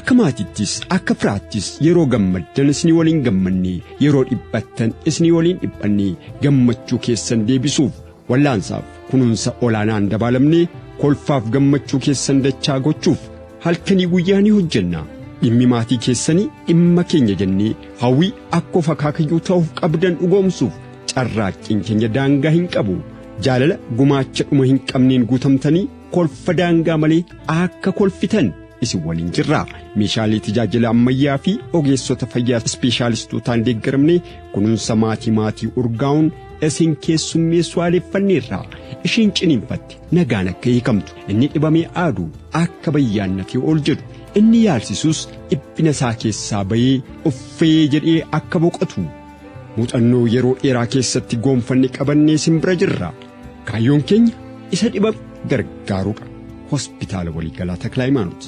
akka maatittis akka firaattis yeroo gammaddan isinii waliin gammanne yeroo dhiphattan isinii waliin dhiphanne gammachuu keessan deebisuuf wallaansaaf kunuunsa olaanaan dabalamne kolfaaf gammachuu keessan dachaa gochuuf halkanii guyyaa ni hojjenna. Dhimmi maatii keessanii dhimma keenya jennee hawwii akka of akaakayyuu ta'uuf qabdan dhugoomsuuf carraaqqiin keenya daangaa hin qabu. Jaalala gumaacha dhuma hin qabneen guutamtanii kolfa daangaa malee akka kolfitan isin waliin jirra. Meeshaalee tajaajila ammayyaa fi ogeessota fayyaa ispeeshaalistootaan deeggaramne kunuunsa maatii urgaa'uun isin keessummeessuu aleeffanneerra. Ishiin ciniinfatte nagaan akka hiikamtu inni dhibamee aadu akka bayyaannatee ol jedhu inni yaalsisus dhiphina isaa keessaa bayee uffee jedhee akka boqotu muuxannoo yeroo dheeraa keessatti goonfanne qabannee isin bira jirra. Kaayyoon keenya isa dhibame gargaaruudha. Hospitaala Waliigalaa Takla Hayimaanoot.